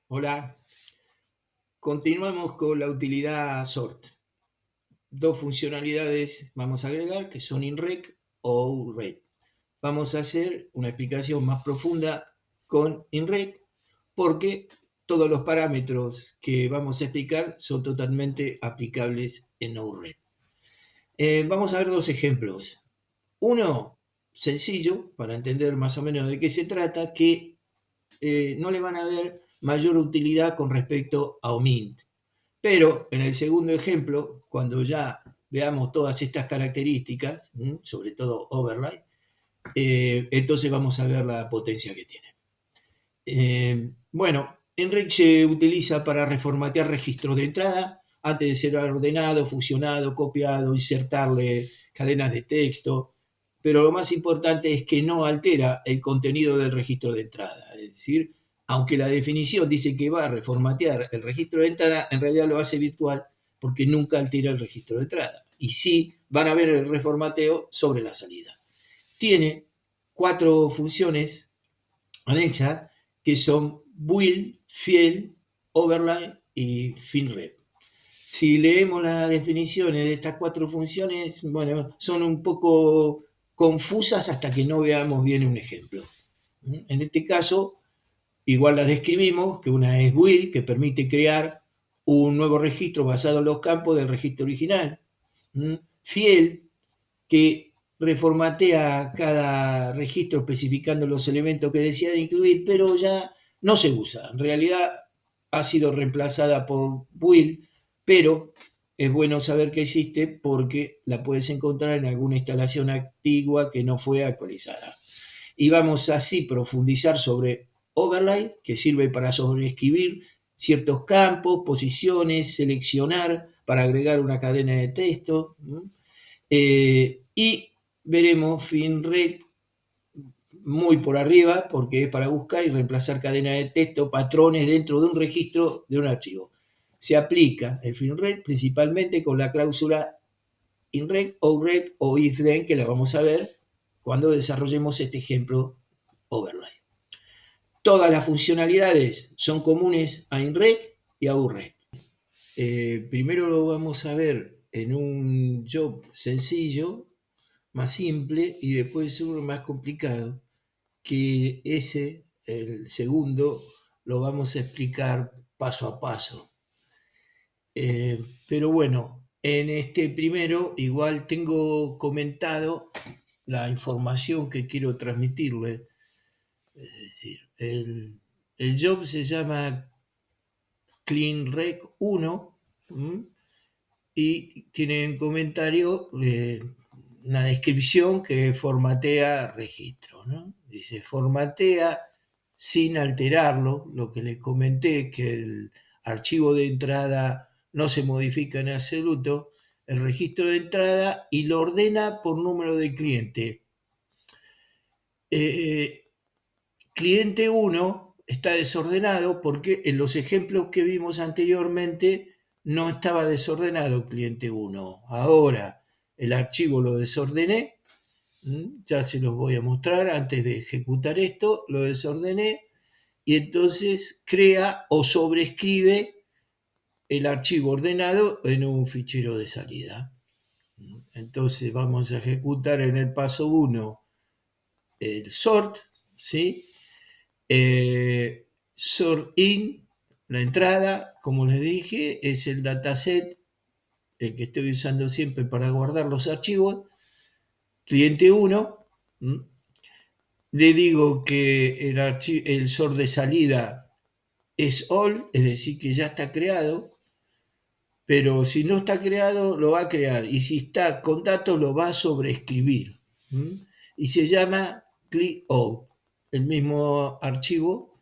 Hola, continuamos con la utilidad sort. Dos funcionalidades vamos a agregar que son inrec o outrec. Vamos a hacer una explicación más profunda con inrec porque todos los parámetros que vamos a explicar son totalmente aplicables en outrec. Vamos a ver dos ejemplos. Uno sencillo, para entender más o menos de qué se trata, que no le van a ver mayor utilidad con respecto a omint. Pero en el segundo ejemplo, cuando ya veamos todas estas características, sobre todo overlay, entonces vamos a ver la potencia que tiene. Bueno, Enrich se utiliza para reformatear registros de entrada antes de ser ordenado, fusionado, copiado, insertarle cadenas de texto, pero lo más importante es que no altera el contenido del registro de entrada. Es decir, aunque la definición dice que va a reformatear el registro de entrada, en realidad lo hace virtual porque nunca altera el registro de entrada. Y sí van a ver el reformateo sobre la salida. Tiene 4 funciones anexas que son build, fiel, overlay y finrep. Si leemos las definiciones de estas 4 funciones, bueno, son un poco confusas hasta que no veamos bien un ejemplo. En este caso, igual las describimos, que una es build, que permite crear un nuevo registro basado en los campos del registro original. Fiel, que reformatea cada registro especificando los elementos que desea incluir, pero ya no se usa. En realidad ha sido reemplazada por build, pero es bueno saber que existe porque la puedes encontrar en alguna instalación antigua que no fue actualizada. Y vamos así a profundizar sobre overlay, que sirve para sobreescribir ciertos campos, posiciones, seleccionar para agregar una cadena de texto. Y veremos finrec muy por arriba, porque es para buscar y reemplazar cadenas de texto, patrones dentro de un registro de un archivo. Se aplica el finrec principalmente con la cláusula inrec, outrec o if-then, que la vamos a ver cuando desarrollemos este ejemplo overlay. Todas las funcionalidades son comunes a inrec y a outrec. Primero lo vamos a ver en un job sencillo, más simple, y después uno más complicado, que ese, el segundo, lo vamos a explicar paso a paso. Pero bueno, en este primero igual tengo comentado la información que quiero transmitirle. Es decir, el job se llama CleanRec 1 y tiene en comentario una descripción que formatea registro, ¿no? Dice, formatea sin alterarlo, lo que les comenté, que el archivo de entrada no se modifica en absoluto, el registro de entrada y lo ordena por número de cliente. Cliente 1 está desordenado porque en los ejemplos que vimos anteriormente no estaba desordenado cliente 1. Ahora el archivo lo desordené, ya se los voy a mostrar antes de ejecutar esto, lo desordené y entonces crea o sobreescribe el archivo ordenado en un fichero de salida. Entonces vamos a ejecutar en el paso 1 el sort, ¿sí? Sort in, la entrada, como les dije, es el dataset, el que estoy usando siempre para guardar los archivos. Cliente 1, le digo que el sort de salida es all, es decir, que ya está creado, pero si no está creado, lo va a crear, y si está con datos, lo va a sobreescribir. Y se llama ClickOut, el mismo archivo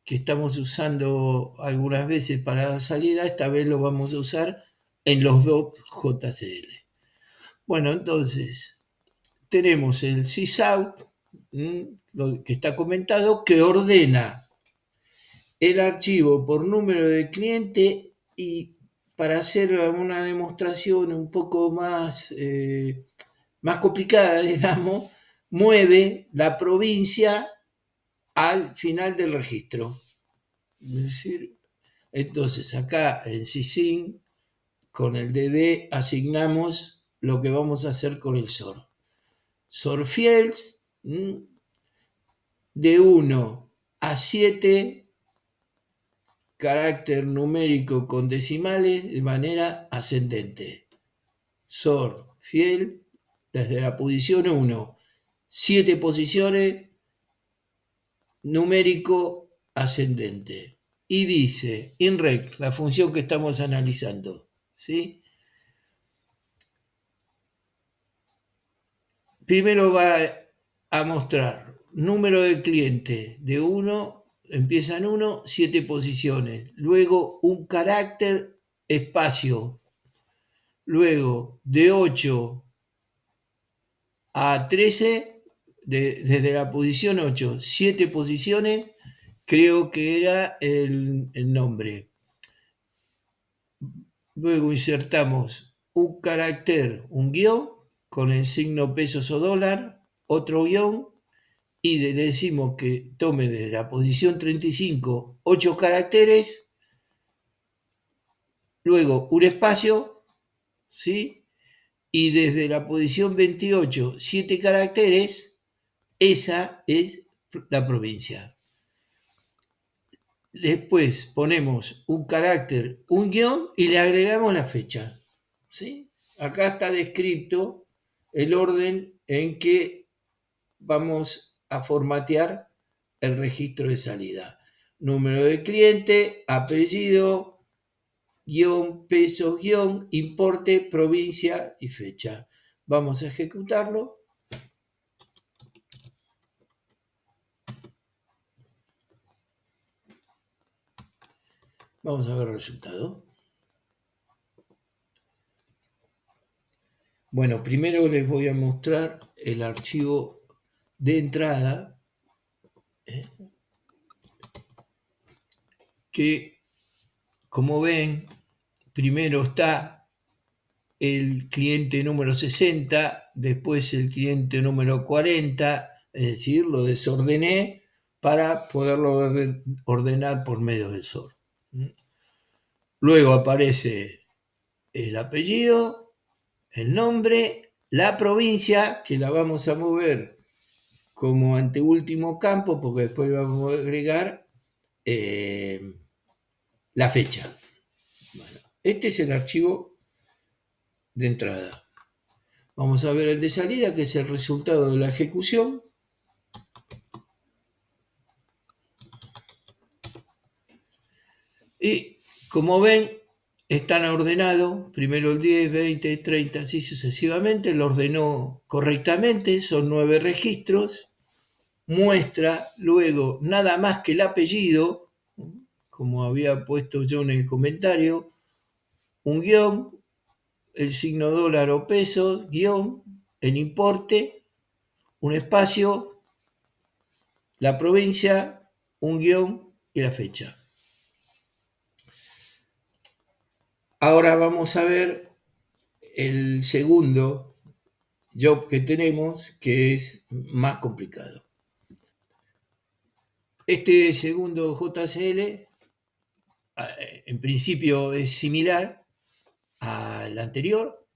que estamos usando algunas veces para la salida, esta vez lo vamos a usar en los dos JCL. Bueno, entonces tenemos el sysout, lo que está comentado, que ordena el archivo por número de cliente y para hacer una demostración un poco más, más complicada, digamos, mueve la provincia al final del registro. Es decir, entonces acá en Sysin, con el DD asignamos lo que vamos a hacer con el SOR. SOR fields de 1 a 7 carácter numérico con decimales de manera ascendente. SOR field desde la posición 1, 7 posiciones, numérico ascendente. Y dice inrect, la función que estamos analizando, ¿sí? Primero va a mostrar número de cliente de 1, empieza en 1, 7 posiciones. Luego un carácter, espacio. Luego de 8 a 13, desde la posición 8, 7 posiciones, creo que era el nombre. Luego insertamos un carácter, un guión, con el signo pesos o dólar, otro guión, y le decimos que tome de la posición 35 8 caracteres, luego un espacio, ¿sí? Y desde la posición 28 7 caracteres, esa es la provincia. Después ponemos un carácter, un guión y le agregamos la fecha, ¿sí? Acá está descrito el orden en que vamos a formatear el registro de salida. Número de cliente, apellido, guión, peso, guión, importe, provincia y fecha. Vamos a ejecutarlo. Vamos a ver el resultado. Bueno, primero les voy a mostrar el archivo de entrada, que, como ven, primero está el cliente número 60, después el cliente número 40, es decir, lo desordené para poderlo ordenar por medio del SOR. Luego aparece el apellido, el nombre, la provincia, que la vamos a mover como anteúltimo campo, porque después vamos a agregar la fecha. Bueno, este es el archivo de entrada. Vamos a ver el de salida, que es el resultado de la ejecución. Y como ven, están ordenados, primero el 10, 20, 30, así sucesivamente, lo ordenó correctamente, son 9 registros, muestra luego nada más que el apellido, como había puesto yo en el comentario, un guión, el signo dólar o pesos, guión, el importe, un espacio, la provincia, un guión y la fecha. Ahora vamos a ver el segundo job que tenemos, que es más complicado. Este segundo JCL, en principio es similar al anterior,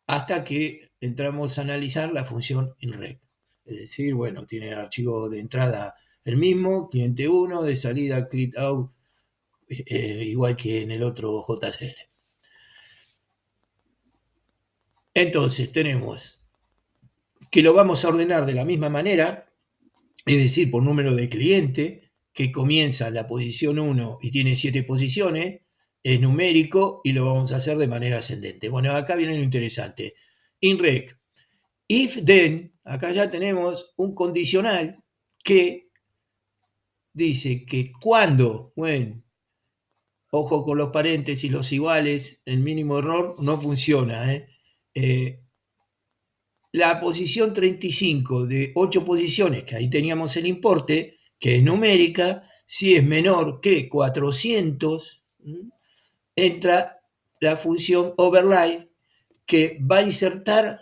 hasta que entramos a analizar la función inrect. Es decir, bueno, tiene el archivo de entrada el mismo, cliente 1, de salida click out, igual que en el otro JCL. Entonces tenemos que lo vamos a ordenar de la misma manera, es decir, por número de cliente, que comienza en la posición 1 y tiene 7 posiciones, es numérico y lo vamos a hacer de manera ascendente. Bueno, acá viene lo interesante. INREC, if then, acá ya tenemos un condicional que dice que cuando, bueno, ojo con los paréntesis, los iguales, el mínimo error no funciona. La posición 35 de 8 posiciones, que ahí teníamos el importe, que es numérica, si es menor que 400, entra la función override, que va a insertar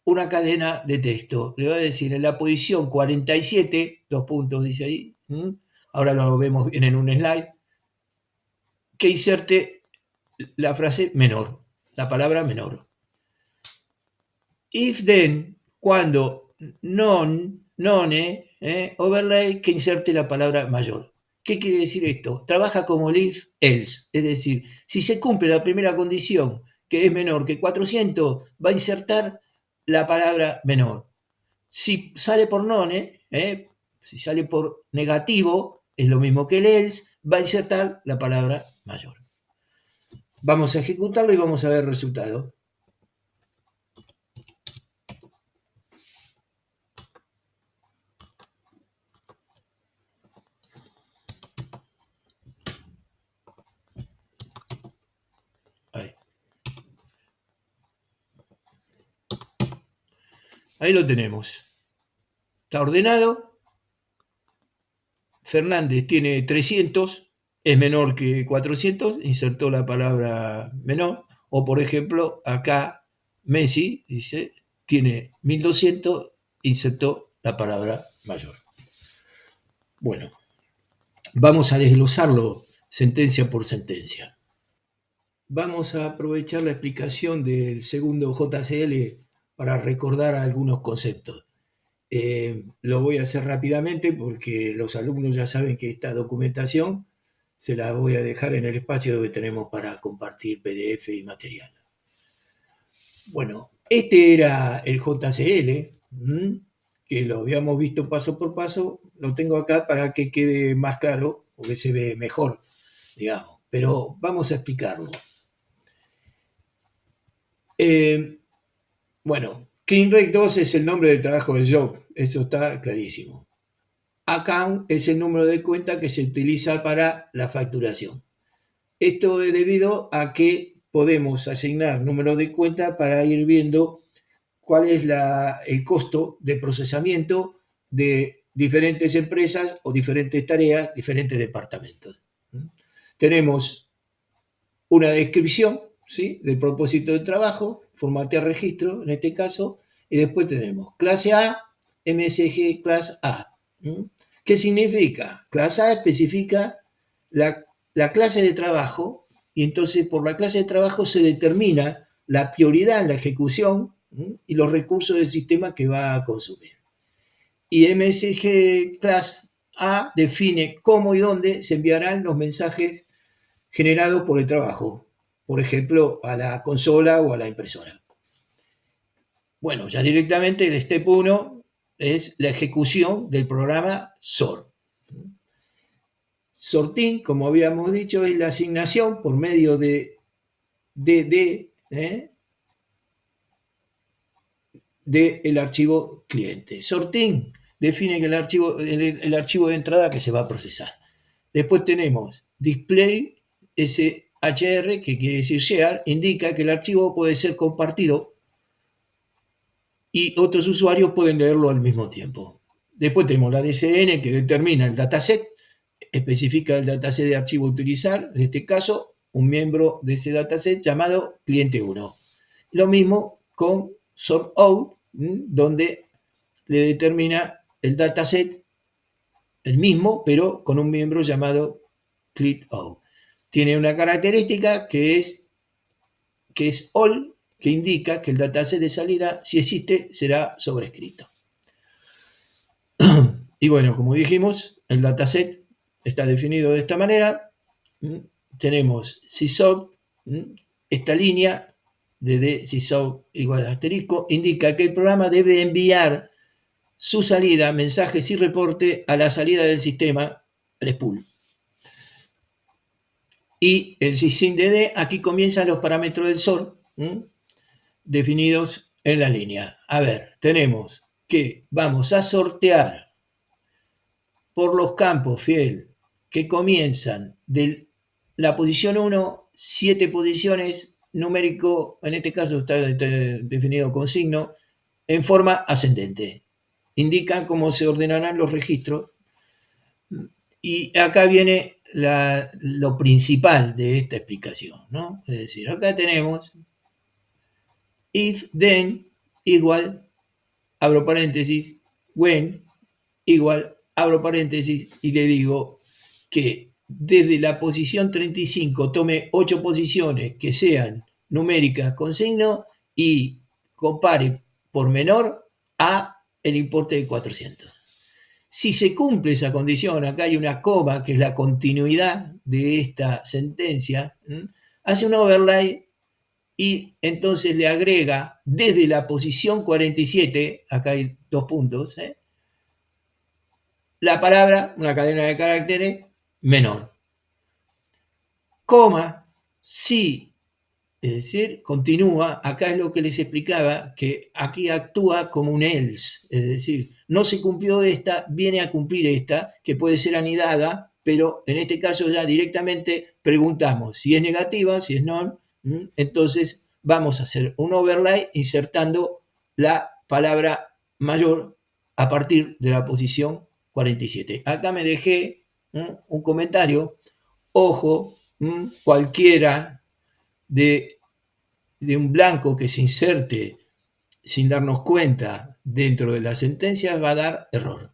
una cadena de texto. Le va a decir en la posición 47, 2 puntos dice ahí, ahora lo vemos bien en un slide, que inserte la frase menor, la palabra menor. If then, cuando none, overlay, que inserte la palabra mayor. ¿Qué quiere decir esto? Trabaja como el if else, es decir, si se cumple la primera condición, que es menor que 400, va a insertar la palabra menor. Si sale por none, si sale por negativo, es lo mismo que el else, va a insertar la palabra mayor. Vamos a ejecutarlo y vamos a ver el resultado. Ahí lo tenemos. Está ordenado. Fernández tiene 300, es menor que 400, insertó la palabra menor. O por ejemplo, acá Messi dice, tiene 1200, insertó la palabra mayor. Bueno, vamos a desglosarlo sentencia por sentencia. Vamos a aprovechar la explicación del segundo JCL para recordar algunos conceptos. Lo voy a hacer rápidamente porque los alumnos ya saben que esta documentación se la voy a dejar en el espacio que tenemos para compartir PDF y material. Bueno, este era el JCL, que lo habíamos visto paso por paso. Lo tengo acá para que quede más claro, porque se ve mejor, digamos. Pero vamos a explicarlo. Bueno, CleanRec 2 es el nombre de trabajo del job, eso está clarísimo. Account es el número de cuenta que se utiliza para la facturación. Esto es debido a que podemos asignar números de cuenta para ir viendo cuál es el costo de procesamiento de diferentes empresas o diferentes tareas, diferentes departamentos. Tenemos una descripción, ¿sí?, del propósito de trabajo, formatear registro en este caso, y después tenemos clase A, MSG class A. ¿Qué significa? Clase A especifica la clase de trabajo y entonces por la clase de trabajo se determina la prioridad en la ejecución y los recursos del sistema que va a consumir. Y MSG class A define cómo y dónde se enviarán los mensajes generados por el trabajo, por ejemplo, a la consola o a la impresora. Bueno, ya directamente el step 1 es la ejecución del programa sort. Sorting, como habíamos dicho, es la asignación por medio de del archivo cliente. Sorting define que el archivo de entrada que se va a procesar. Después tenemos display SHR, que quiere decir share, indica que el archivo puede ser compartido y otros usuarios pueden leerlo al mismo tiempo. Después tenemos la DCN, que determina el dataset, especifica el dataset de archivo a utilizar, en este caso, un miembro de ese dataset llamado cliente 1. Lo mismo con sort out, donde le determina el dataset, el mismo, pero con un miembro llamado client out. Tiene una característica que es all, que indica que el dataset de salida, si existe, será sobrescrito. Y bueno, como dijimos, el dataset está definido de esta manera. Tenemos sysop, esta línea de sysop igual a asterisco, indica que el programa debe enviar su salida, mensajes y reporte a la salida del sistema, el spool. Y el sysintd, aquí comienzan los parámetros del sort, definidos en la línea. A ver, tenemos que vamos a sortear por los campos, fiel, que comienzan de la posición 1, 7 posiciones, numérico, en este caso está definido con signo, en forma ascendente. Indican cómo se ordenarán los registros. Y acá viene lo principal de esta explicación, ¿no? Es decir, acá tenemos if, then, igual, abro paréntesis, when, igual, abro paréntesis, y le digo que desde la posición 35 tome 8 posiciones que sean numéricas con signo y compare por menor a el importe de 400. Si se cumple esa condición, acá hay una coma que es la continuidad de esta sentencia, hace un overlay y entonces le agrega desde la posición 47, acá hay 2 puntos, la palabra, una cadena de caracteres menor. Coma, si, es decir, continúa, acá es lo que les explicaba, que aquí actúa como un else, es decir, no se cumplió esta, viene a cumplir esta, que puede ser anidada, pero en este caso ya directamente preguntamos si es negativa, si es non, entonces vamos a hacer un overlay insertando la palabra mayor a partir de la posición 47. Acá me dejé un comentario, ojo, cualquiera de un blanco que se inserte sin darnos cuenta dentro de la sentencia va a dar error.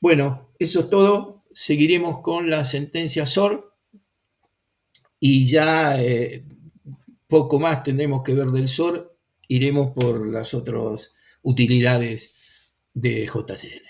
Bueno, eso es todo. Seguiremos con la sentencia SOR y ya poco más tendremos que ver del SOR. Iremos por las otras utilidades de JCL.